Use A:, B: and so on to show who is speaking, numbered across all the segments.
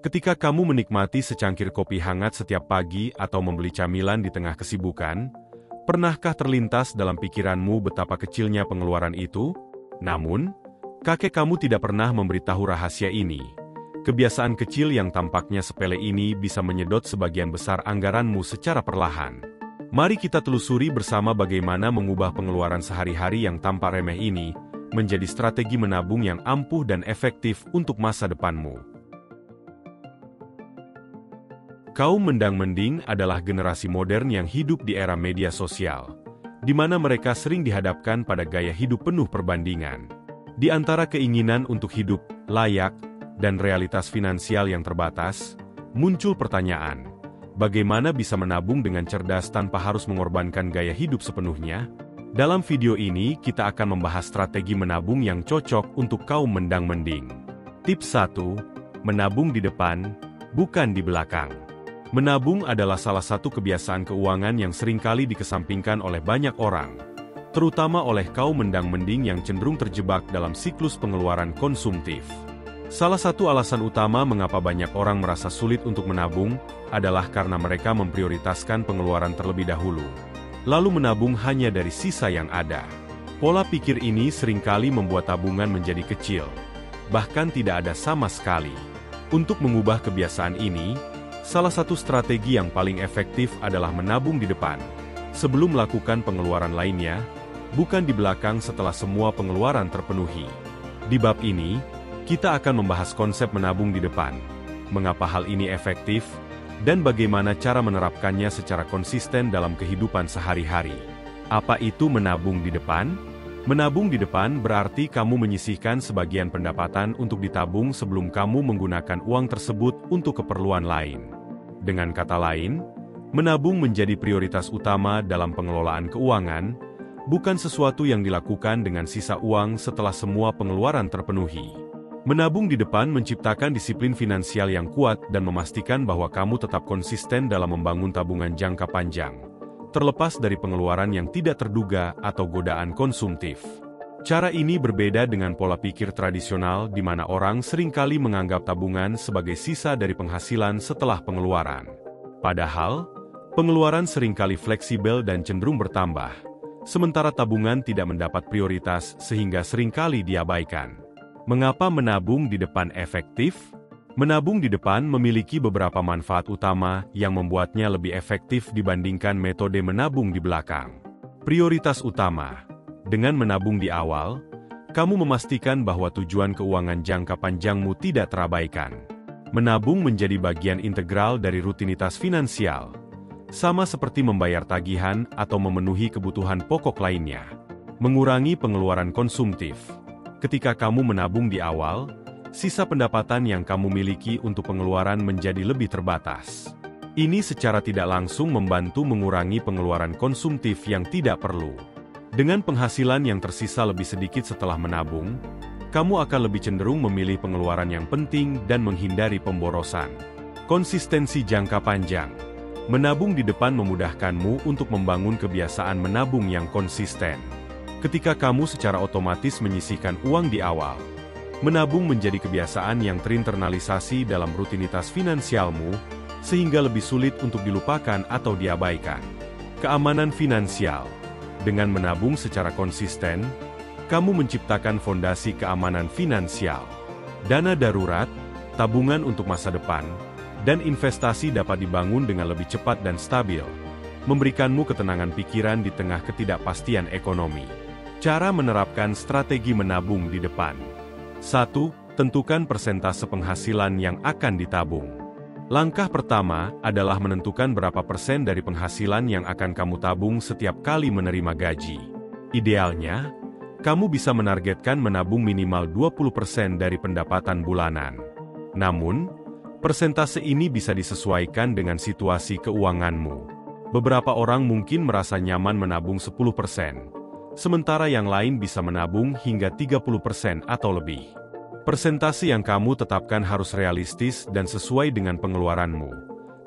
A: Ketika kamu menikmati secangkir kopi hangat setiap pagi atau membeli camilan di tengah kesibukan, pernahkah terlintas dalam pikiranmu betapa kecilnya pengeluaran itu? Namun, kakek kamu tidak pernah memberitahu rahasia ini. Kebiasaan kecil yang tampaknya sepele ini bisa menyedot sebagian besar anggaranmu secara perlahan. Mari kita telusuri bersama bagaimana mengubah pengeluaran sehari-hari yang tampak remeh ini menjadi strategi menabung yang ampuh dan efektif untuk masa depanmu. Kaum mendang-mending adalah generasi modern yang hidup di era media sosial, di mana mereka sering dihadapkan pada gaya hidup penuh perbandingan. Di antara keinginan untuk hidup layak dan realitas finansial yang terbatas, muncul pertanyaan, bagaimana bisa menabung dengan cerdas tanpa harus mengorbankan gaya hidup sepenuhnya? Dalam video ini, kita akan membahas strategi menabung yang cocok untuk kaum mendang-mending. Tips 1. Menabung di depan, bukan di belakang. Menabung adalah salah satu kebiasaan keuangan yang seringkali dikesampingkan oleh banyak orang, terutama oleh kaum mendang-mending yang cenderung terjebak dalam siklus pengeluaran konsumtif. Salah satu alasan utama mengapa banyak orang merasa sulit untuk menabung adalah karena mereka memprioritaskan pengeluaran terlebih dahulu, lalu menabung hanya dari sisa yang ada. Pola pikir ini seringkali membuat tabungan menjadi kecil, bahkan tidak ada sama sekali. Untuk mengubah kebiasaan ini, salah satu strategi yang paling efektif adalah menabung di depan, sebelum melakukan pengeluaran lainnya, bukan di belakang setelah semua pengeluaran terpenuhi. Di bab ini, kita akan membahas konsep menabung di depan, mengapa hal ini efektif, dan bagaimana cara menerapkannya secara konsisten dalam kehidupan sehari-hari. Apa itu menabung di depan? Menabung di depan berarti kamu menyisihkan sebagian pendapatan untuk ditabung sebelum kamu menggunakan uang tersebut untuk keperluan lain. Dengan kata lain, menabung menjadi prioritas utama dalam pengelolaan keuangan, bukan sesuatu yang dilakukan dengan sisa uang setelah semua pengeluaran terpenuhi. Menabung di depan menciptakan disiplin finansial yang kuat dan memastikan bahwa kamu tetap konsisten dalam membangun tabungan jangka panjang, terlepas dari pengeluaran yang tidak terduga atau godaan konsumtif. Cara ini berbeda dengan pola pikir tradisional di mana orang seringkali menganggap tabungan sebagai sisa dari penghasilan setelah pengeluaran. Padahal, pengeluaran seringkali fleksibel dan cenderung bertambah, sementara tabungan tidak mendapat prioritas sehingga seringkali diabaikan. Mengapa menabung di depan efektif? Menabung di depan memiliki beberapa manfaat utama yang membuatnya lebih efektif dibandingkan metode menabung di belakang. Prioritas utama: dengan menabung di awal, kamu memastikan bahwa tujuan keuangan jangka panjangmu tidak terabaikan. Menabung menjadi bagian integral dari rutinitas finansial, sama seperti membayar tagihan atau memenuhi kebutuhan pokok lainnya. Mengurangi pengeluaran konsumtif: ketika kamu menabung di awal, sisa pendapatan yang kamu miliki untuk pengeluaran menjadi lebih terbatas. Ini secara tidak langsung membantu mengurangi pengeluaran konsumtif yang tidak perlu. Dengan penghasilan yang tersisa lebih sedikit setelah menabung, kamu akan lebih cenderung memilih pengeluaran yang penting dan menghindari pemborosan. Konsistensi jangka panjang: menabung di depan memudahkanmu untuk membangun kebiasaan menabung yang konsisten. Ketika kamu secara otomatis menyisihkan uang di awal, menabung menjadi kebiasaan yang terinternalisasi dalam rutinitas finansialmu, sehingga lebih sulit untuk dilupakan atau diabaikan. Keamanan finansial: dengan menabung secara konsisten, kamu menciptakan fondasi keamanan finansial. Dana darurat, tabungan untuk masa depan, dan investasi dapat dibangun dengan lebih cepat dan stabil, memberikanmu ketenangan pikiran di tengah ketidakpastian ekonomi. Cara menerapkan strategi menabung di depan. 1. Tentukan persentase penghasilan yang akan ditabung. Langkah pertama adalah menentukan berapa persen dari penghasilan yang akan kamu tabung setiap kali menerima gaji. Idealnya, kamu bisa menargetkan menabung minimal 20% dari pendapatan bulanan. Namun, persentase ini bisa disesuaikan dengan situasi keuanganmu. Beberapa orang mungkin merasa nyaman menabung 10%. Sementara yang lain bisa menabung hingga 30% atau lebih. Persentase yang kamu tetapkan harus realistis dan sesuai dengan pengeluaranmu,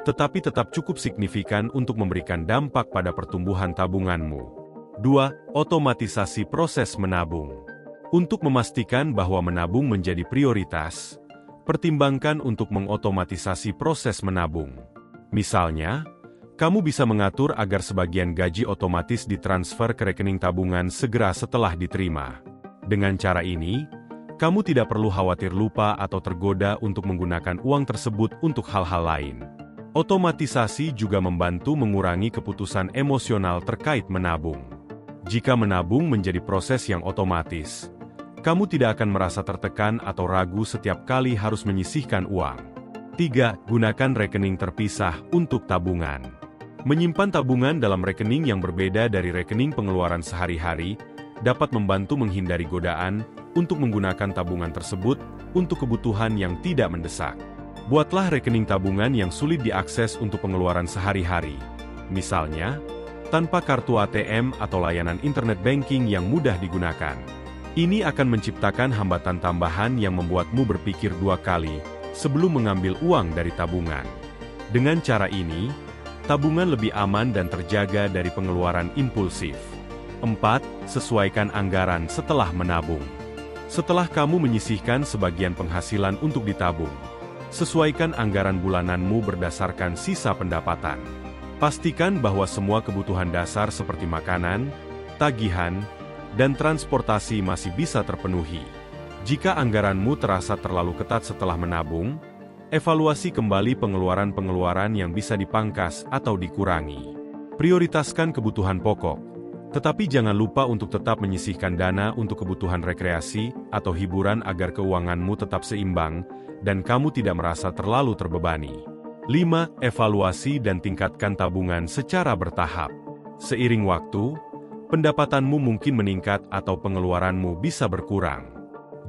A: tetapi tetap cukup signifikan untuk memberikan dampak pada pertumbuhan tabunganmu. 2. Otomatisasi proses menabung. Untuk memastikan bahwa menabung menjadi prioritas, Pertimbangkan untuk mengotomatisasi proses menabung. Misalnya, kamu bisa mengatur agar sebagian gaji otomatis ditransfer ke rekening tabungan segera setelah diterima. Dengan cara ini, kamu tidak perlu khawatir lupa atau tergoda untuk menggunakan uang tersebut untuk hal-hal lain. Otomatisasi juga membantu mengurangi keputusan emosional terkait menabung. Jika menabung menjadi proses yang otomatis, kamu tidak akan merasa tertekan atau ragu setiap kali harus menyisihkan uang. 3. Gunakan rekening terpisah untuk tabungan. Menyimpan tabungan dalam rekening yang berbeda dari rekening pengeluaran sehari-hari dapat membantu menghindari godaan untuk menggunakan tabungan tersebut untuk kebutuhan yang tidak mendesak. Buatlah rekening tabungan yang sulit diakses untuk pengeluaran sehari-hari. Misalnya, tanpa kartu ATM atau layanan internet banking yang mudah digunakan. Ini akan menciptakan hambatan tambahan yang membuatmu berpikir 2 kali sebelum mengambil uang dari tabungan. Dengan cara ini, tabungan lebih aman dan terjaga dari pengeluaran impulsif. 4. Sesuaikan anggaran setelah menabung. Setelah kamu menyisihkan sebagian penghasilan untuk ditabung, sesuaikan anggaran bulananmu berdasarkan sisa pendapatan. Pastikan bahwa semua kebutuhan dasar seperti makanan, tagihan, dan transportasi masih bisa terpenuhi. Jika anggaranmu terasa terlalu ketat setelah menabung, evaluasi kembali pengeluaran-pengeluaran yang bisa dipangkas atau dikurangi. Prioritaskan kebutuhan pokok, tetapi jangan lupa untuk tetap menyisihkan dana untuk kebutuhan rekreasi atau hiburan agar keuanganmu tetap seimbang dan kamu tidak merasa terlalu terbebani. 5. Evaluasi dan tingkatkan tabungan secara bertahap. Seiring waktu, pendapatanmu mungkin meningkat atau pengeluaranmu bisa berkurang.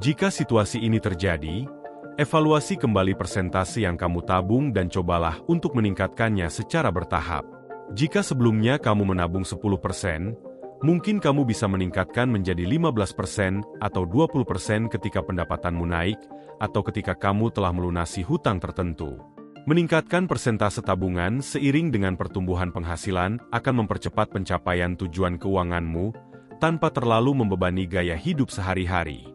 A: Jika situasi ini terjadi, evaluasi kembali persentase yang kamu tabung dan cobalah untuk meningkatkannya secara bertahap. Jika sebelumnya kamu menabung 10%, mungkin kamu bisa meningkatkan menjadi 15% atau 20% ketika pendapatanmu naik, atau ketika kamu telah melunasi hutang tertentu. Meningkatkan persentase tabungan seiring dengan pertumbuhan penghasilan akan mempercepat pencapaian tujuan keuanganmu tanpa terlalu membebani gaya hidup sehari-hari.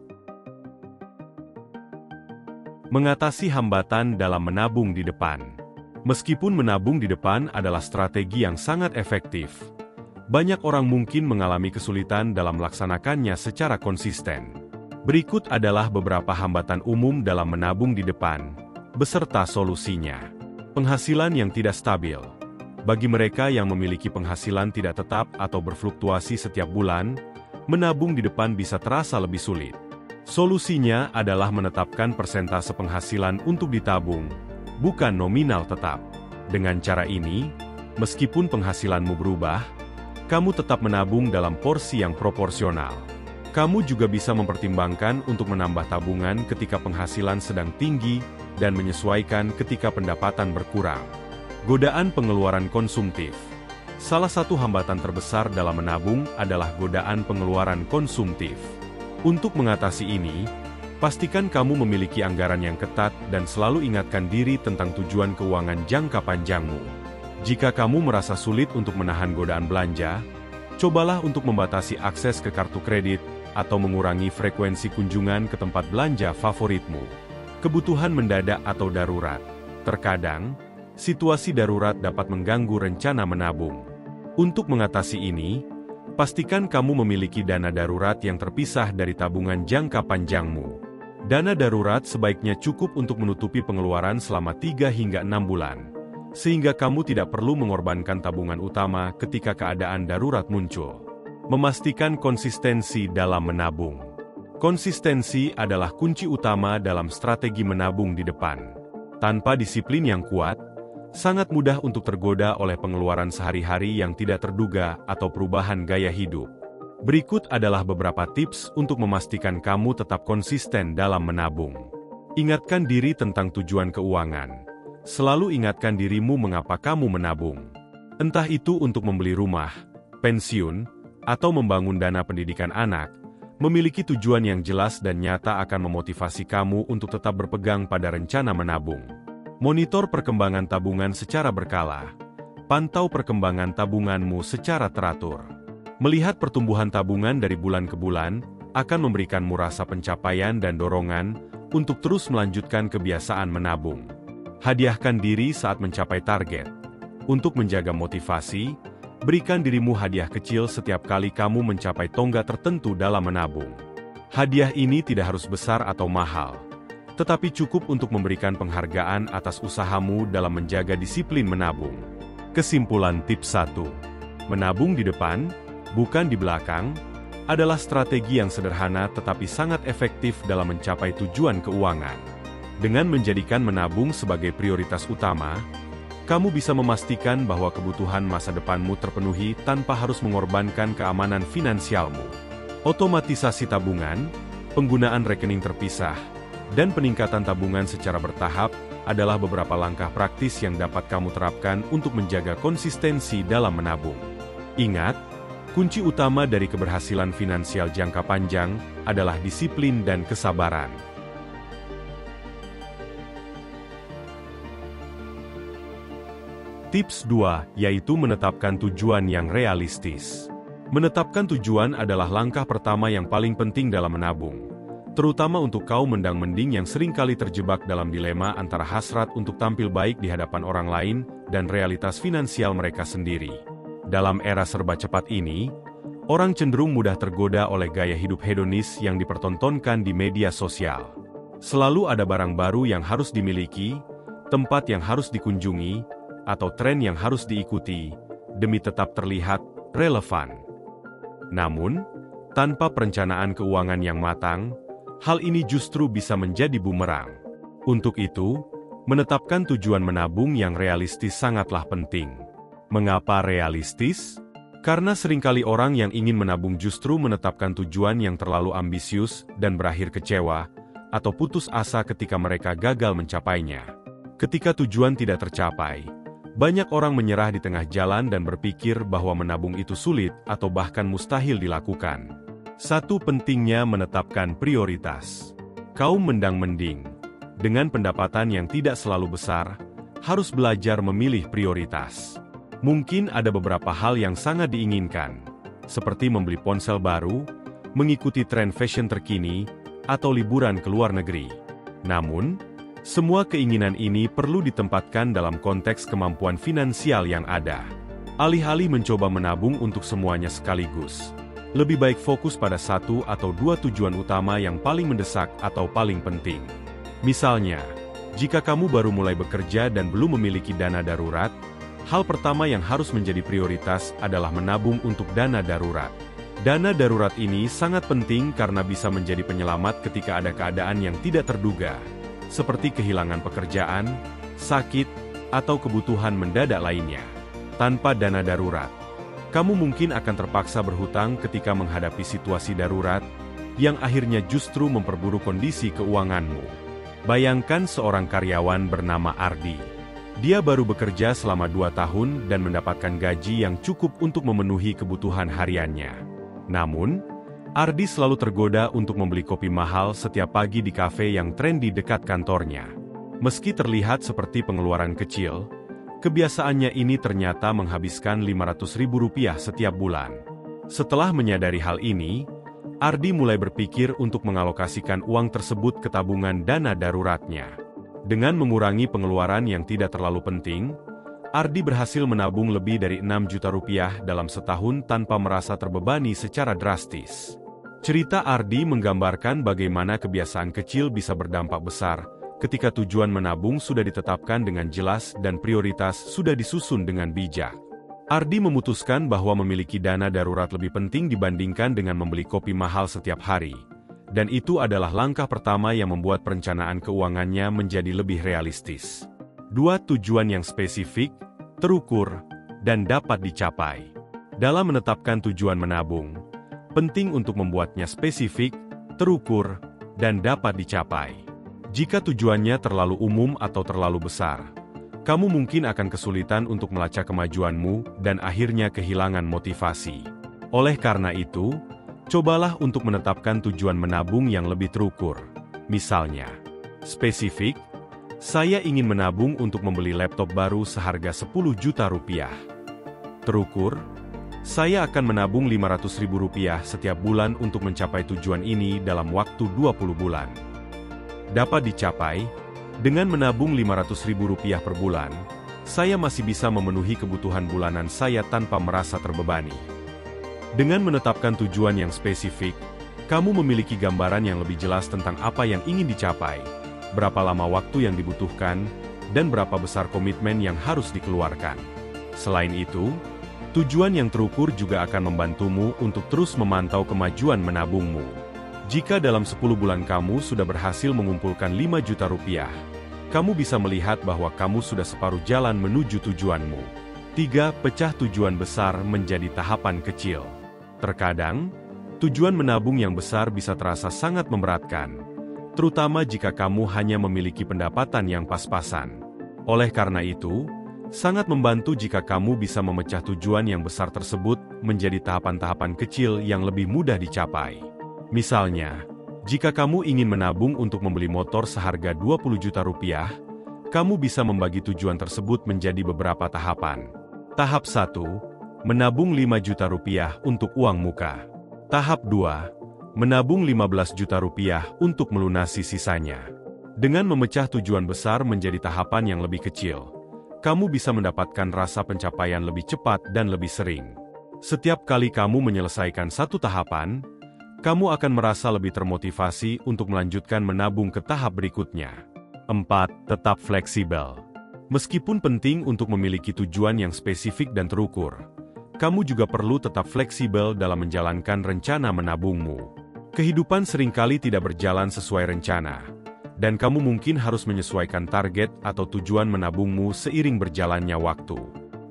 A: Mengatasi hambatan dalam menabung di depan. Meskipun menabung di depan adalah strategi yang sangat efektif, banyak orang mungkin mengalami kesulitan dalam melaksanakannya secara konsisten. Berikut adalah beberapa hambatan umum dalam menabung di depan, beserta solusinya. Penghasilan yang tidak stabil. Bagi mereka yang memiliki penghasilan tidak tetap atau berfluktuasi setiap bulan, menabung di depan bisa terasa lebih sulit. Solusinya adalah menetapkan persentase penghasilan untuk ditabung, bukan nominal tetap. Dengan cara ini, meskipun penghasilanmu berubah, kamu tetap menabung dalam porsi yang proporsional. Kamu juga bisa mempertimbangkan untuk menambah tabungan ketika penghasilan sedang tinggi dan menyesuaikan ketika pendapatan berkurang. Godaan pengeluaran konsumtif. Salah satu hambatan terbesar dalam menabung adalah godaan pengeluaran konsumtif. Untuk mengatasi ini, pastikan kamu memiliki anggaran yang ketat dan selalu ingatkan diri tentang tujuan keuangan jangka panjangmu. Jika kamu merasa sulit untuk menahan godaan belanja, cobalah untuk membatasi akses ke kartu kredit atau mengurangi frekuensi kunjungan ke tempat belanja favoritmu. Kebutuhan mendadak atau darurat. Terkadang, situasi darurat dapat mengganggu rencana menabung. Untuk mengatasi ini, pastikan kamu memiliki dana darurat yang terpisah dari tabungan jangka panjangmu. Dana darurat sebaiknya cukup untuk menutupi pengeluaran selama 3 hingga 6 bulan, sehingga kamu tidak perlu mengorbankan tabungan utama ketika keadaan darurat muncul. Memastikan konsistensi dalam menabung. Konsistensi adalah kunci utama dalam strategi menabung di depan. Tanpa disiplin yang kuat, sangat mudah untuk tergoda oleh pengeluaran sehari-hari yang tidak terduga atau perubahan gaya hidup. Berikut adalah beberapa tips untuk memastikan kamu tetap konsisten dalam menabung. Ingatkan diri tentang tujuan keuangan. Selalu ingatkan dirimu mengapa kamu menabung. Entah itu untuk membeli rumah, pensiun, atau membangun dana pendidikan anak, memiliki tujuan yang jelas dan nyata akan memotivasi kamu untuk tetap berpegang pada rencana menabung. Monitor perkembangan tabungan secara berkala. Pantau perkembangan tabunganmu secara teratur. Melihat pertumbuhan tabungan dari bulan ke bulan akan memberikanmu rasa pencapaian dan dorongan untuk terus melanjutkan kebiasaan menabung. Hadiahkan diri saat mencapai target. Untuk menjaga motivasi, berikan dirimu hadiah kecil setiap kali kamu mencapai tonggak tertentu dalam menabung. Hadiah ini tidak harus besar atau mahal, tetapi cukup untuk memberikan penghargaan atas usahamu dalam menjaga disiplin menabung. Kesimpulan tips 1. Menabung di depan, bukan di belakang, adalah strategi yang sederhana tetapi sangat efektif dalam mencapai tujuan keuangan. Dengan menjadikan menabung sebagai prioritas utama, kamu bisa memastikan bahwa kebutuhan masa depanmu terpenuhi tanpa harus mengorbankan keamanan finansialmu. Otomatisasi tabungan, penggunaan rekening terpisah, dan peningkatan tabungan secara bertahap adalah beberapa langkah praktis yang dapat kamu terapkan untuk menjaga konsistensi dalam menabung. Ingat, kunci utama dari keberhasilan finansial jangka panjang adalah disiplin dan kesabaran. Tips 2, yaitu menetapkan tujuan yang realistis. Menetapkan tujuan adalah langkah pertama yang paling penting dalam menabung, terutama untuk kaum mendang-mending yang seringkali terjebak dalam dilema antara hasrat untuk tampil baik di hadapan orang lain dan realitas finansial mereka sendiri. Dalam era serba cepat ini, orang cenderung mudah tergoda oleh gaya hidup hedonis yang dipertontonkan di media sosial. Selalu ada barang baru yang harus dimiliki, tempat yang harus dikunjungi, atau tren yang harus diikuti, demi tetap terlihat relevan. Namun, tanpa perencanaan keuangan yang matang, hal ini justru bisa menjadi bumerang. Untuk itu, menetapkan tujuan menabung yang realistis sangatlah penting. Mengapa realistis? Karena seringkali orang yang ingin menabung justru menetapkan tujuan yang terlalu ambisius dan berakhir kecewa, atau putus asa ketika mereka gagal mencapainya. Ketika tujuan tidak tercapai, banyak orang menyerah di tengah jalan dan berpikir bahwa menabung itu sulit atau bahkan mustahil dilakukan. Satu, pentingnya menetapkan prioritas. Kaum mendang-mending, dengan pendapatan yang tidak selalu besar, harus belajar memilih prioritas. Mungkin ada beberapa hal yang sangat diinginkan, seperti membeli ponsel baru, mengikuti tren fashion terkini, atau liburan ke luar negeri. Namun, semua keinginan ini perlu ditempatkan dalam konteks kemampuan finansial yang ada. Alih-alih mencoba menabung untuk semuanya sekaligus, lebih baik fokus pada satu atau dua tujuan utama yang paling mendesak atau paling penting. Misalnya, jika kamu baru mulai bekerja dan belum memiliki dana darurat, hal pertama yang harus menjadi prioritas adalah menabung untuk dana darurat. Dana darurat ini sangat penting karena bisa menjadi penyelamat ketika ada keadaan yang tidak terduga, seperti kehilangan pekerjaan, sakit, atau kebutuhan mendadak lainnya. Tanpa dana darurat, kamu mungkin akan terpaksa berhutang ketika menghadapi situasi darurat, yang akhirnya justru memperburuk kondisi keuanganmu. Bayangkan seorang karyawan bernama Ardi. Dia baru bekerja selama 2 tahun dan mendapatkan gaji yang cukup untuk memenuhi kebutuhan hariannya. Namun, Ardi selalu tergoda untuk membeli kopi mahal setiap pagi di kafe yang trendy dekat kantornya. Meski terlihat seperti pengeluaran kecil, kebiasaannya ini ternyata menghabiskan Rp500.000 setiap bulan. Setelah menyadari hal ini, Ardi mulai berpikir untuk mengalokasikan uang tersebut ke tabungan dana daruratnya. Dengan mengurangi pengeluaran yang tidak terlalu penting, Ardi berhasil menabung lebih dari Rp6 juta dalam setahun tanpa merasa terbebani secara drastis. Cerita Ardi menggambarkan bagaimana kebiasaan kecil bisa berdampak besar ketika tujuan menabung sudah ditetapkan dengan jelas dan prioritas sudah disusun dengan bijak. Ardi memutuskan bahwa memiliki dana darurat lebih penting dibandingkan dengan membeli kopi mahal setiap hari. Dan itu adalah langkah pertama yang membuat perencanaan keuangannya menjadi lebih realistis. 2. Tujuan yang spesifik, terukur, dan dapat dicapai. Dalam menetapkan tujuan menabung, penting untuk membuatnya spesifik, terukur, dan dapat dicapai. Jika tujuannya terlalu umum atau terlalu besar, kamu mungkin akan kesulitan untuk melacak kemajuanmu dan akhirnya kehilangan motivasi. Oleh karena itu, cobalah untuk menetapkan tujuan menabung yang lebih terukur. Misalnya, spesifik, saya ingin menabung untuk membeli laptop baru seharga Rp10 juta. Terukur, saya akan menabung Rp500.000 setiap bulan untuk mencapai tujuan ini dalam waktu 20 bulan. dapat dicapai. Dengan menabung Rp500.000 per bulan, saya masih bisa memenuhi kebutuhan bulanan saya tanpa merasa terbebani. Dengan menetapkan tujuan yang spesifik, kamu memiliki gambaran yang lebih jelas tentang apa yang ingin dicapai, berapa lama waktu yang dibutuhkan, dan berapa besar komitmen yang harus dikeluarkan. Selain itu, tujuan yang terukur juga akan membantumu untuk terus memantau kemajuan menabungmu. Jika dalam 10 bulan kamu sudah berhasil mengumpulkan Rp5 juta, kamu bisa melihat bahwa kamu sudah separuh jalan menuju tujuanmu. 3. Pecah tujuan besar menjadi tahapan kecil. Terkadang, tujuan menabung yang besar bisa terasa sangat memberatkan, terutama jika kamu hanya memiliki pendapatan yang pas-pasan. Oleh karena itu, sangat membantu jika kamu bisa memecah tujuan yang besar tersebut menjadi tahapan-tahapan kecil yang lebih mudah dicapai. Misalnya, jika kamu ingin menabung untuk membeli motor seharga Rp20 juta, kamu bisa membagi tujuan tersebut menjadi beberapa tahapan. Tahap 1, menabung Rp5 juta untuk uang muka. Tahap 2, menabung Rp15 juta untuk melunasi sisanya. Dengan memecah tujuan besar menjadi tahapan yang lebih kecil, kamu bisa mendapatkan rasa pencapaian lebih cepat dan lebih sering. Setiap kali kamu menyelesaikan satu tahapan, kamu akan merasa lebih termotivasi untuk melanjutkan menabung ke tahap berikutnya. 4. Tetap fleksibel. Meskipun penting untuk memiliki tujuan yang spesifik dan terukur, kamu juga perlu tetap fleksibel dalam menjalankan rencana menabungmu. Kehidupan seringkali tidak berjalan sesuai rencana, dan kamu mungkin harus menyesuaikan target atau tujuan menabungmu seiring berjalannya waktu.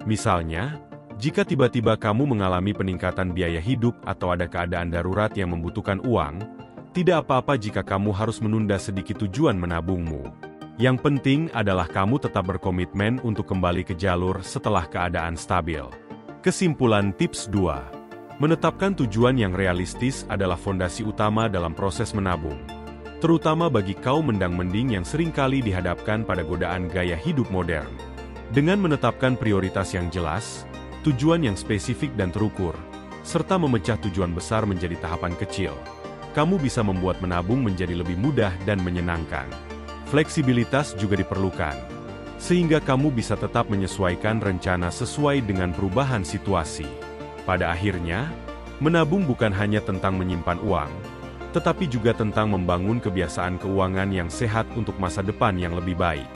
A: Misalnya, jika tiba-tiba kamu mengalami peningkatan biaya hidup atau ada keadaan darurat yang membutuhkan uang, tidak apa-apa jika kamu harus menunda sedikit tujuan menabungmu. Yang penting adalah kamu tetap berkomitmen untuk kembali ke jalur setelah keadaan stabil. Kesimpulan tips 2. Menetapkan tujuan yang realistis adalah fondasi utama dalam proses menabung, terutama bagi kaum mendang-mending yang seringkali dihadapkan pada godaan gaya hidup modern. Dengan menetapkan prioritas yang jelas, tujuan yang spesifik dan terukur, serta memecah tujuan besar menjadi tahapan kecil, kamu bisa membuat menabung menjadi lebih mudah dan menyenangkan. Fleksibilitas juga diperlukan, sehingga kamu bisa tetap menyesuaikan rencana sesuai dengan perubahan situasi. Pada akhirnya, menabung bukan hanya tentang menyimpan uang, tetapi juga tentang membangun kebiasaan keuangan yang sehat untuk masa depan yang lebih baik.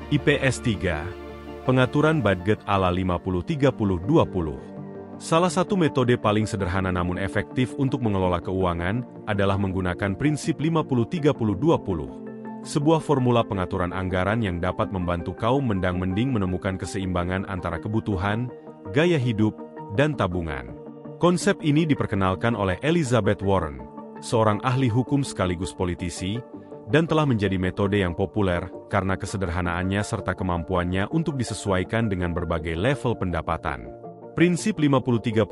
A: IPS 3. Pengaturan budget ala 50-30-20. Salah satu metode paling sederhana namun efektif untuk mengelola keuangan adalah menggunakan prinsip 50-30-20. Sebuah formula pengaturan anggaran yang dapat membantu kaum mendang-mending menemukan keseimbangan antara kebutuhan, gaya hidup, dan tabungan. Konsep ini diperkenalkan oleh Elizabeth Warren, seorang ahli hukum sekaligus politisi, dan telah menjadi metode yang populer karena kesederhanaannya serta kemampuannya untuk disesuaikan dengan berbagai level pendapatan. Prinsip 50-30-20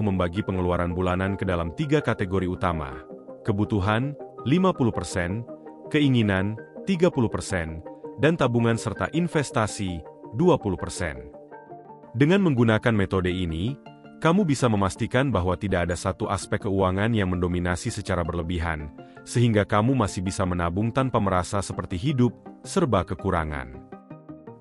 A: membagi pengeluaran bulanan ke dalam 3 kategori utama: kebutuhan 50%, keinginan 30%, dan tabungan serta investasi 20%. Dengan menggunakan metode ini, kamu bisa memastikan bahwa tidak ada satu aspek keuangan yang mendominasi secara berlebihan, sehingga kamu masih bisa menabung tanpa merasa seperti hidup serba kekurangan.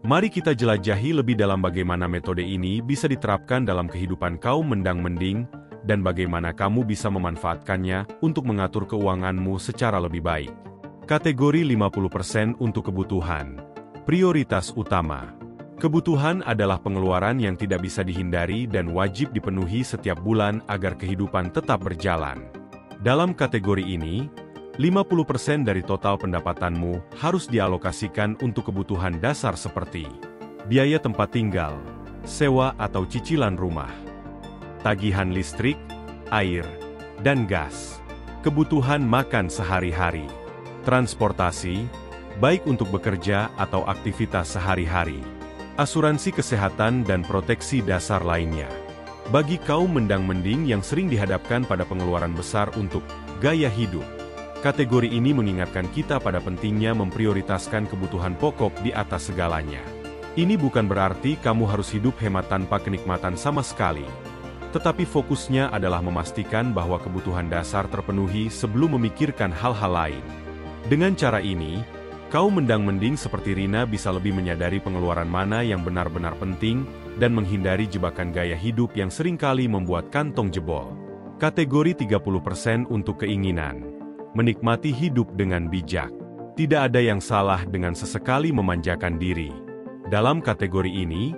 A: Mari kita jelajahi lebih dalam bagaimana metode ini bisa diterapkan dalam kehidupan kaum mendang-mending, dan bagaimana kamu bisa memanfaatkannya untuk mengatur keuanganmu secara lebih baik. Kategori 50% untuk kebutuhan. Prioritas utama. Kebutuhan adalah pengeluaran yang tidak bisa dihindari dan wajib dipenuhi setiap bulan agar kehidupan tetap berjalan. Dalam kategori ini, 50% dari total pendapatanmu harus dialokasikan untuk kebutuhan dasar seperti biaya tempat tinggal, sewa atau cicilan rumah, tagihan listrik, air, dan gas, kebutuhan makan sehari-hari, transportasi, baik untuk bekerja atau aktivitas sehari-hari, asuransi kesehatan dan proteksi dasar lainnya. Bagi kaum mendang-mending yang sering dihadapkan pada pengeluaran besar untuk gaya hidup, kategori ini mengingatkan kita pada pentingnya memprioritaskan kebutuhan pokok di atas segalanya. Ini bukan berarti kamu harus hidup hemat tanpa kenikmatan sama sekali. tetapi fokusnya adalah memastikan bahwa kebutuhan dasar terpenuhi sebelum memikirkan hal-hal lain. Dengan cara ini, kaum mendang-mending seperti Rina bisa lebih menyadari pengeluaran mana yang benar-benar penting dan menghindari jebakan gaya hidup yang seringkali membuat kantong jebol. Kategori 30% untuk keinginan. Menikmati hidup dengan bijak. Tidak ada yang salah dengan sesekali memanjakan diri. Dalam kategori ini,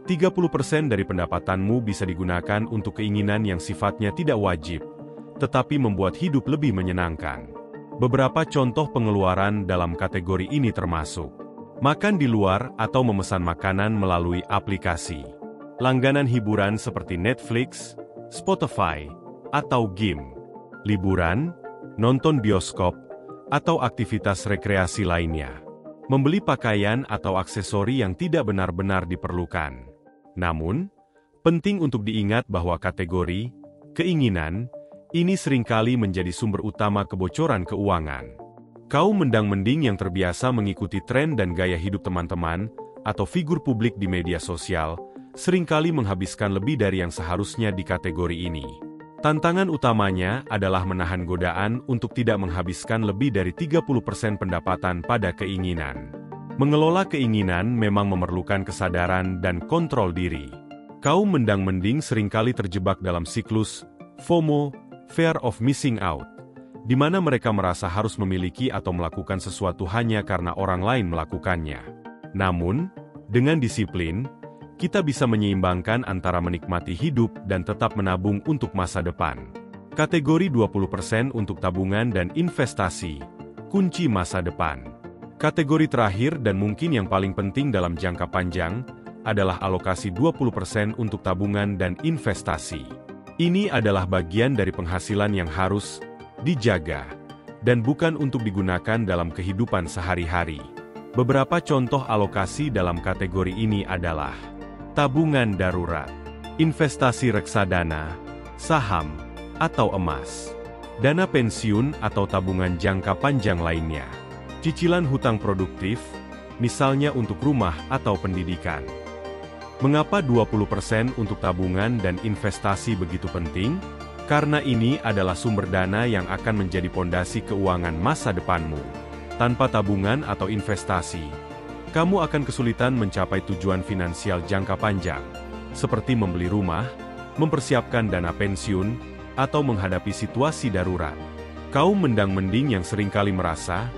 A: 30% dari pendapatanmu bisa digunakan untuk keinginan yang sifatnya tidak wajib, tetapi membuat hidup lebih menyenangkan. Beberapa contoh pengeluaran dalam kategori ini termasuk makan di luar atau memesan makanan melalui aplikasi, langganan hiburan seperti Netflix, Spotify, atau game, liburan, nonton bioskop, atau aktivitas rekreasi lainnya, membeli pakaian atau aksesori yang tidak benar-benar diperlukan. Namun, penting untuk diingat bahwa kategori keinginan ini seringkali menjadi sumber utama kebocoran keuangan. Kaum mendang-mending yang terbiasa mengikuti tren dan gaya hidup teman-teman atau figur publik di media sosial seringkali menghabiskan lebih dari yang seharusnya di kategori ini. Tantangan utamanya adalah menahan godaan untuk tidak menghabiskan lebih dari 30% pendapatan pada keinginan. Mengelola keinginan memang memerlukan kesadaran dan kontrol diri. Kaum mendang-mending seringkali terjebak dalam siklus FOMO, Fear of Missing Out, di mana mereka merasa harus memiliki atau melakukan sesuatu hanya karena orang lain melakukannya. Namun, dengan disiplin, kita bisa menyeimbangkan antara menikmati hidup dan tetap menabung untuk masa depan. Kategori 20% untuk tabungan dan investasi, kunci masa depan. Kategori terakhir dan mungkin yang paling penting dalam jangka panjang adalah alokasi 20% untuk tabungan dan investasi. Ini adalah bagian dari penghasilan yang harus dijaga dan bukan untuk digunakan dalam kehidupan sehari-hari. Beberapa contoh alokasi dalam kategori ini adalah tabungan darurat, investasi reksadana, saham, atau emas, dana pensiun atau tabungan jangka panjang lainnya, cicilan hutang produktif, misalnya untuk rumah atau pendidikan. Mengapa 20% untuk tabungan dan investasi begitu penting? Karena ini adalah sumber dana yang akan menjadi pondasi keuangan masa depanmu. Tanpa tabungan atau investasi, kamu akan kesulitan mencapai tujuan finansial jangka panjang, seperti membeli rumah, mempersiapkan dana pensiun, atau menghadapi situasi darurat. Kaum mendang-mending yang seringkali merasa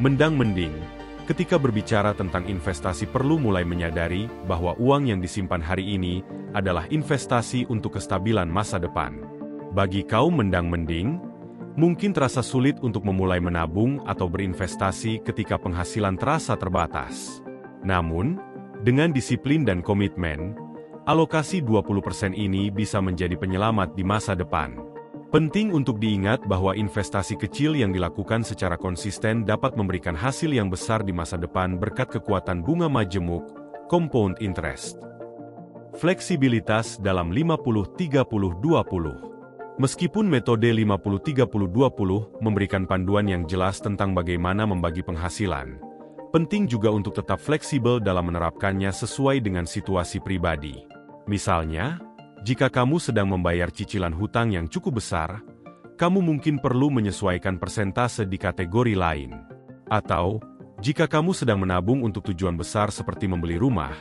A: mendang-mending ketika berbicara tentang investasi perlu mulai menyadari bahwa uang yang disimpan hari ini adalah investasi untuk kestabilan masa depan. Bagi kaum mendang-mending, mungkin terasa sulit untuk memulai menabung atau berinvestasi ketika penghasilan terasa terbatas. Namun, dengan disiplin dan komitmen, alokasi 20% ini bisa menjadi penyelamat di masa depan. Penting untuk diingat bahwa investasi kecil yang dilakukan secara konsisten dapat memberikan hasil yang besar di masa depan berkat kekuatan bunga majemuk, compound interest. Fleksibilitas dalam 50-30-20. Meskipun metode 50-30-20 memberikan panduan yang jelas tentang bagaimana membagi penghasilan, penting juga untuk tetap fleksibel dalam menerapkannya sesuai dengan situasi pribadi. Misalnya, jika kamu sedang membayar cicilan hutang yang cukup besar, kamu mungkin perlu menyesuaikan persentase di kategori lain. Atau, jika kamu sedang menabung untuk tujuan besar seperti membeli rumah,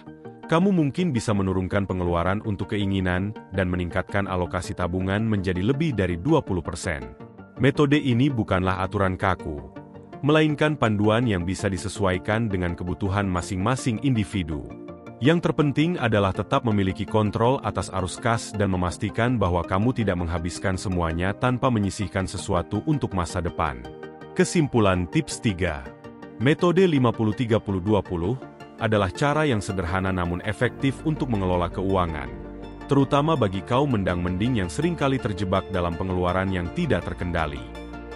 A: kamu mungkin bisa menurunkan pengeluaran untuk keinginan dan meningkatkan alokasi tabungan menjadi lebih dari 20%. Metode ini bukanlah aturan kaku, melainkan panduan yang bisa disesuaikan dengan kebutuhan masing-masing individu. Yang terpenting adalah tetap memiliki kontrol atas arus kas dan memastikan bahwa kamu tidak menghabiskan semuanya tanpa menyisihkan sesuatu untuk masa depan. Kesimpulan tips 3. Metode 50-30-20 adalah cara yang sederhana namun efektif untuk mengelola keuangan, terutama bagi kaum mendang-mending yang seringkali terjebak dalam pengeluaran yang tidak terkendali.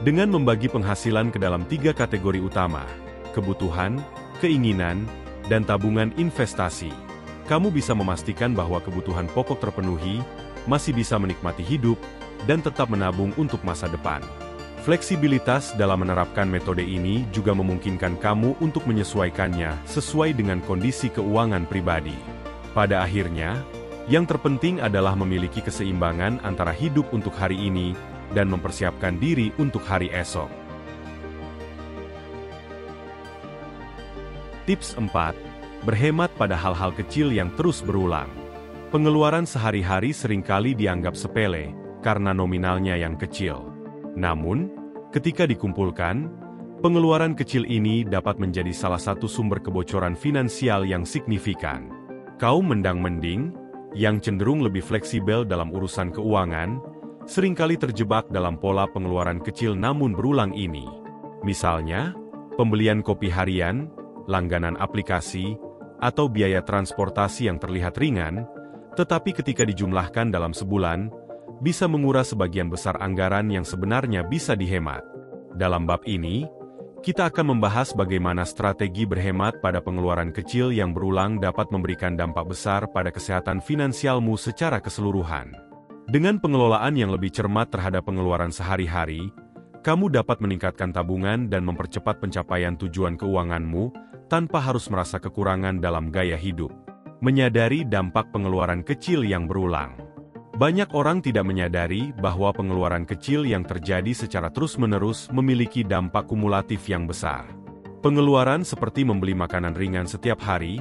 A: Dengan membagi penghasilan ke dalam 3 kategori utama, kebutuhan, keinginan, dan tabungan investasi, kamu bisa memastikan bahwa kebutuhan pokok terpenuhi, masih bisa menikmati hidup, dan tetap menabung untuk masa depan. Fleksibilitas dalam menerapkan metode ini juga memungkinkan kamu untuk menyesuaikannya sesuai dengan kondisi keuangan pribadi. Pada akhirnya, Yang terpenting adalah memiliki keseimbangan antara hidup untuk hari ini dan mempersiapkan diri untuk hari esok. Tips 4. Berhemat pada hal-hal kecil yang terus berulang. Pengeluaran sehari-hari seringkali dianggap sepele karena nominalnya yang kecil. Namun, ketika dikumpulkan, pengeluaran kecil ini dapat menjadi salah satu sumber kebocoran finansial yang signifikan. Kaum mendang-mending, yang cenderung lebih fleksibel dalam urusan keuangan, seringkali terjebak dalam pola pengeluaran kecil namun berulang ini. Misalnya, pembelian kopi harian, langganan aplikasi, atau biaya transportasi yang terlihat ringan, tetapi ketika dijumlahkan dalam sebulan, bisa menguras sebagian besar anggaran yang sebenarnya bisa dihemat. Dalam bab ini, kita akan membahas bagaimana strategi berhemat pada pengeluaran kecil yang berulang dapat memberikan dampak besar pada kesehatan finansialmu secara keseluruhan. Dengan pengelolaan yang lebih cermat terhadap pengeluaran sehari-hari, kamu dapat meningkatkan tabungan dan mempercepat pencapaian tujuan keuanganmu tanpa harus merasa kekurangan dalam gaya hidup. Menyadari dampak pengeluaran kecil yang berulang. Banyak orang tidak menyadari bahwa pengeluaran kecil yang terjadi secara terus-menerus memiliki dampak kumulatif yang besar. Pengeluaran seperti membeli makanan ringan setiap hari,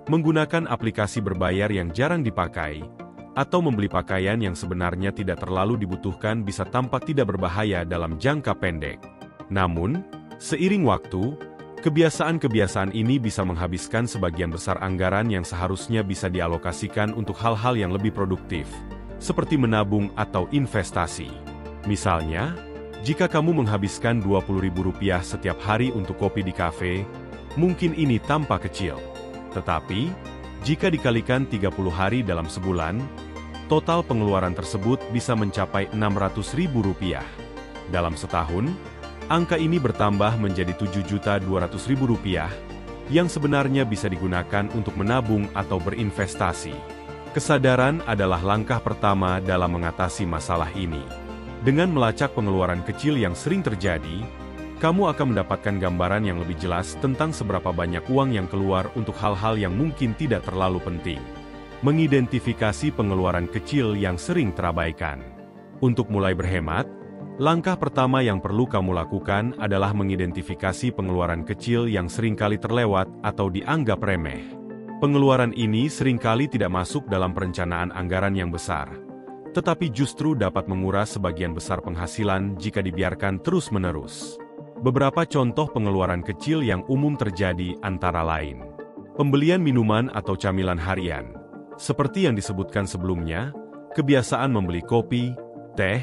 A: menggunakan aplikasi berbayar yang jarang dipakai, atau membeli pakaian yang sebenarnya tidak terlalu dibutuhkan bisa tampak tidak berbahaya dalam jangka pendek. Namun, seiring waktu, kebiasaan-kebiasaan ini bisa menghabiskan sebagian besar anggaran yang seharusnya bisa dialokasikan untuk hal-hal yang lebih produktif, seperti menabung atau investasi. Misalnya, jika kamu menghabiskan Rp20.000 setiap hari untuk kopi di kafe, mungkin ini tampak kecil. Tetapi, jika dikalikan 30 hari dalam sebulan, total pengeluaran tersebut bisa mencapai Rp600.000. Dalam setahun, angka ini bertambah menjadi Rp7.200.000, yang sebenarnya bisa digunakan untuk menabung atau berinvestasi. Kesadaran adalah langkah pertama dalam mengatasi masalah ini. Dengan melacak pengeluaran kecil yang sering terjadi, kamu akan mendapatkan gambaran yang lebih jelas tentang seberapa banyak uang yang keluar untuk hal-hal yang mungkin tidak terlalu penting. Mengidentifikasi pengeluaran kecil yang sering terabaikan. Untuk mulai berhemat, langkah pertama yang perlu kamu lakukan adalah mengidentifikasi pengeluaran kecil yang seringkali terlewat atau dianggap remeh. Pengeluaran ini seringkali tidak masuk dalam perencanaan anggaran yang besar, tetapi justru dapat menguras sebagian besar penghasilan jika dibiarkan terus-menerus. Beberapa contoh pengeluaran kecil yang umum terjadi antara lain. Pembelian minuman atau camilan harian. Seperti yang disebutkan sebelumnya, kebiasaan membeli kopi, teh,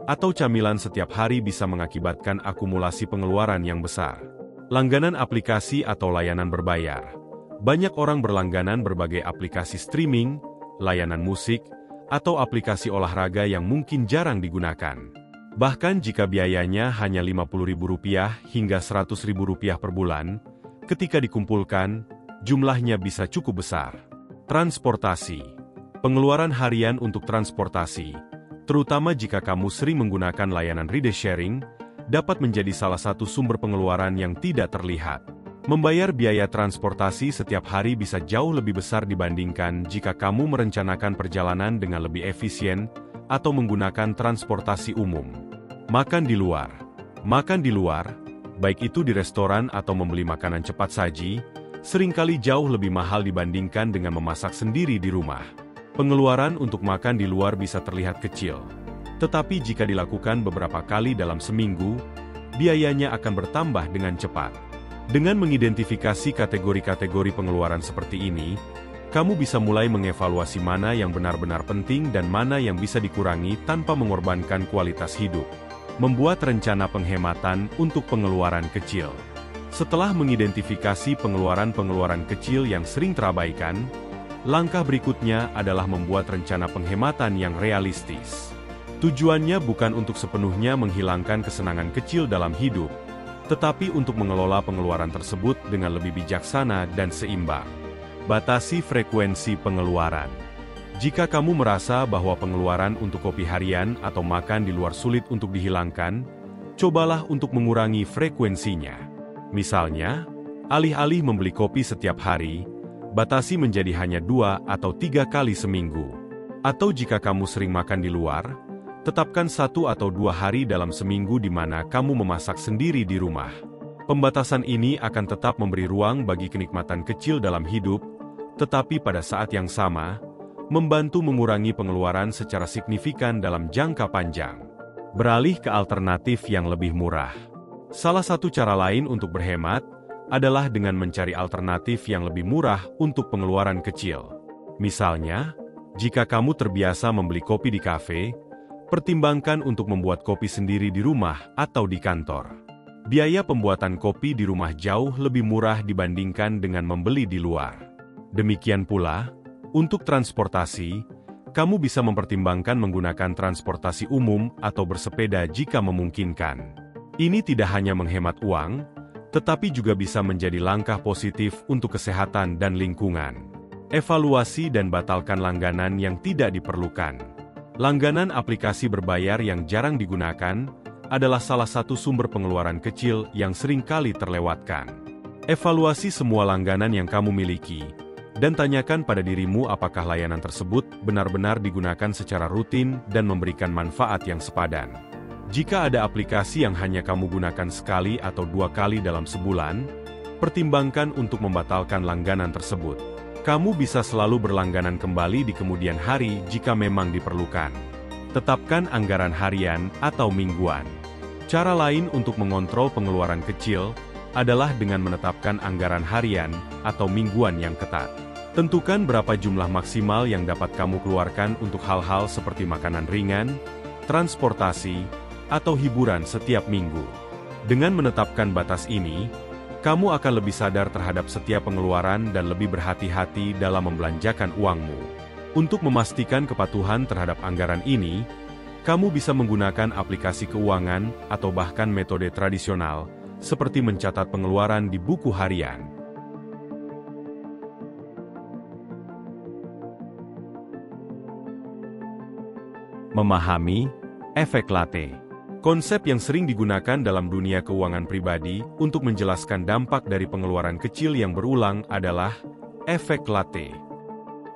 A: atau camilan setiap hari bisa mengakibatkan akumulasi pengeluaran yang besar. Langganan aplikasi atau layanan berbayar. Banyak orang berlangganan berbagai aplikasi streaming, layanan musik, atau aplikasi olahraga yang mungkin jarang digunakan. Bahkan jika biayanya hanya Rp50.000 hingga Rp100.000 per bulan, ketika dikumpulkan, jumlahnya bisa cukup besar. Transportasi. Pengeluaran harian untuk transportasi, terutama jika kamu sering menggunakan layanan ride sharing, dapat menjadi salah satu sumber pengeluaran yang tidak terlihat. Membayar biaya transportasi setiap hari bisa jauh lebih besar dibandingkan jika kamu merencanakan perjalanan dengan lebih efisien atau menggunakan transportasi umum. Makan di luar. Makan di luar, baik itu di restoran atau membeli makanan cepat saji, seringkali jauh lebih mahal dibandingkan dengan memasak sendiri di rumah. Pengeluaran untuk makan di luar bisa terlihat kecil, tetapi jika dilakukan beberapa kali dalam seminggu, biayanya akan bertambah dengan cepat. Dengan mengidentifikasi kategori-kategori pengeluaran seperti ini, kamu bisa mulai mengevaluasi mana yang benar-benar penting dan mana yang bisa dikurangi tanpa mengorbankan kualitas hidup. Membuat rencana penghematan untuk pengeluaran kecil. Setelah mengidentifikasi pengeluaran-pengeluaran kecil yang sering terabaikan, langkah berikutnya adalah membuat rencana penghematan yang realistis. Tujuannya bukan untuk sepenuhnya menghilangkan kesenangan kecil dalam hidup, tetapi untuk mengelola pengeluaran tersebut dengan lebih bijaksana dan seimbang. Batasi frekuensi pengeluaran. Jika kamu merasa bahwa pengeluaran untuk kopi harian atau makan di luar sulit untuk dihilangkan, cobalah untuk mengurangi frekuensinya. Misalnya, alih-alih membeli kopi setiap hari, batasi menjadi hanya 2 atau 3 kali seminggu. Atau jika kamu sering makan di luar, tetapkan 1 atau 2 hari dalam seminggu di mana kamu memasak sendiri di rumah. Pembatasan ini akan tetap memberi ruang bagi kenikmatan kecil dalam hidup, tetapi pada saat yang sama, membantu mengurangi pengeluaran secara signifikan dalam jangka panjang. Beralih ke alternatif yang lebih murah. Salah satu cara lain untuk berhemat adalah dengan mencari alternatif yang lebih murah untuk pengeluaran kecil. Misalnya, jika kamu terbiasa membeli kopi di kafe, pertimbangkan untuk membuat kopi sendiri di rumah atau di kantor. Biaya pembuatan kopi di rumah jauh lebih murah dibandingkan dengan membeli di luar. Demikian pula, untuk transportasi, kamu bisa mempertimbangkan menggunakan transportasi umum atau bersepeda jika memungkinkan. Ini tidak hanya menghemat uang, tetapi juga bisa menjadi langkah positif untuk kesehatan dan lingkungan. Evaluasi dan batalkan langganan yang tidak diperlukan. Langganan aplikasi berbayar yang jarang digunakan adalah salah satu sumber pengeluaran kecil yang sering kali terlewatkan. Evaluasi semua langganan yang kamu miliki, dan tanyakan pada dirimu apakah layanan tersebut benar-benar digunakan secara rutin dan memberikan manfaat yang sepadan. Jika ada aplikasi yang hanya kamu gunakan sekali atau 2 kali dalam sebulan, pertimbangkan untuk membatalkan langganan tersebut. Kamu bisa selalu berlangganan kembali di kemudian hari jika memang diperlukan. Tetapkan anggaran harian atau mingguan. Cara lain untuk mengontrol pengeluaran kecil adalah dengan menetapkan anggaran harian atau mingguan yang ketat. Tentukan berapa jumlah maksimal yang dapat kamu keluarkan untuk hal-hal seperti makanan ringan, transportasi, atau hiburan setiap minggu. Dengan menetapkan batas ini, kamu akan lebih sadar terhadap setiap pengeluaran dan lebih berhati-hati dalam membelanjakan uangmu. Untuk memastikan kepatuhan terhadap anggaran ini, kamu bisa menggunakan aplikasi keuangan atau bahkan metode tradisional, seperti mencatat pengeluaran di buku harian. Memahami efek latte. Konsep yang sering digunakan dalam dunia keuangan pribadi untuk menjelaskan dampak dari pengeluaran kecil yang berulang adalah efek latte.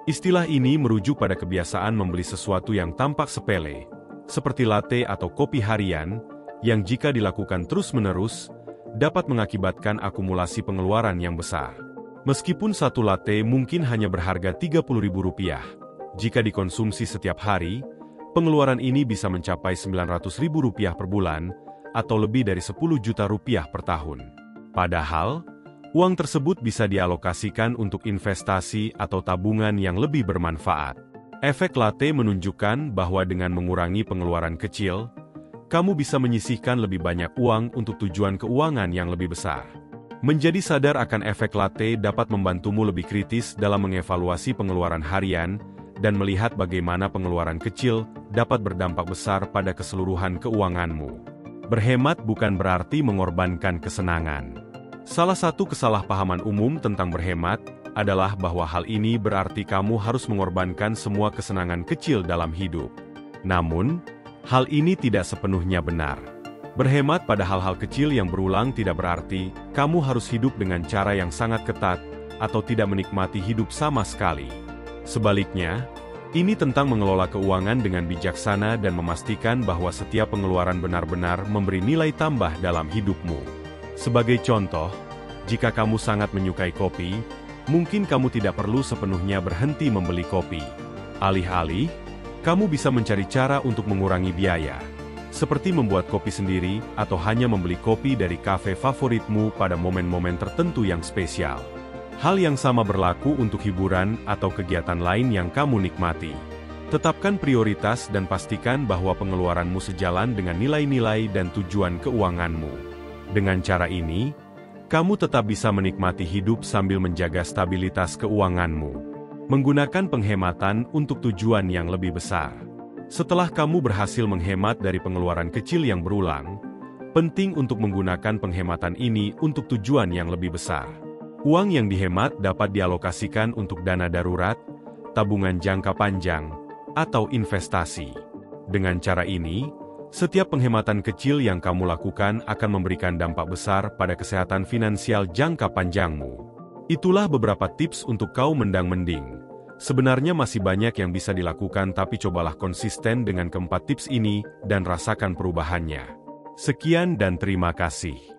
A: Istilah ini merujuk pada kebiasaan membeli sesuatu yang tampak sepele, seperti latte atau kopi harian, yang jika dilakukan terus-menerus, dapat mengakibatkan akumulasi pengeluaran yang besar. Meskipun satu latte mungkin hanya berharga Rp30.000, jika dikonsumsi setiap hari, pengeluaran ini bisa mencapai Rp900.000 per bulan, atau lebih dari Rp10 juta per tahun. Padahal, uang tersebut bisa dialokasikan untuk investasi atau tabungan yang lebih bermanfaat. Efek latte menunjukkan bahwa dengan mengurangi pengeluaran kecil, kamu bisa menyisihkan lebih banyak uang untuk tujuan keuangan yang lebih besar. Menjadi sadar akan efek latte dapat membantumu lebih kritis dalam mengevaluasi pengeluaran harian, dan melihat bagaimana pengeluaran kecil dapat berdampak besar pada keseluruhan keuanganmu. Berhemat bukan berarti mengorbankan kesenangan. Salah satu kesalahpahaman umum tentang berhemat adalah bahwa hal ini berarti kamu harus mengorbankan semua kesenangan kecil dalam hidup. Namun, hal ini tidak sepenuhnya benar. Berhemat pada hal-hal kecil yang berulang tidak berarti kamu harus hidup dengan cara yang sangat ketat atau tidak menikmati hidup sama sekali. Sebaliknya, ini tentang mengelola keuangan dengan bijaksana dan memastikan bahwa setiap pengeluaran benar-benar memberi nilai tambah dalam hidupmu. Sebagai contoh, jika kamu sangat menyukai kopi, mungkin kamu tidak perlu sepenuhnya berhenti membeli kopi. Alih-alih, kamu bisa mencari cara untuk mengurangi biaya, seperti membuat kopi sendiri atau hanya membeli kopi dari kafe favoritmu pada momen-momen tertentu yang spesial. Hal yang sama berlaku untuk hiburan atau kegiatan lain yang kamu nikmati. Tetapkan prioritas dan pastikan bahwa pengeluaranmu sejalan dengan nilai-nilai dan tujuan keuanganmu. Dengan cara ini, kamu tetap bisa menikmati hidup sambil menjaga stabilitas keuanganmu. Menggunakan penghematan untuk tujuan yang lebih besar. Setelah kamu berhasil menghemat dari pengeluaran kecil yang berulang, penting untuk menggunakan penghematan ini untuk tujuan yang lebih besar. Uang yang dihemat dapat dialokasikan untuk dana darurat, tabungan jangka panjang, atau investasi. Dengan cara ini, setiap penghematan kecil yang kamu lakukan akan memberikan dampak besar pada kesehatan finansial jangka panjangmu. Itulah beberapa tips untuk kaum mendang-mending. Sebenarnya masih banyak yang bisa dilakukan, tapi cobalah konsisten dengan keempat tips ini dan rasakan perubahannya. Sekian dan terima kasih.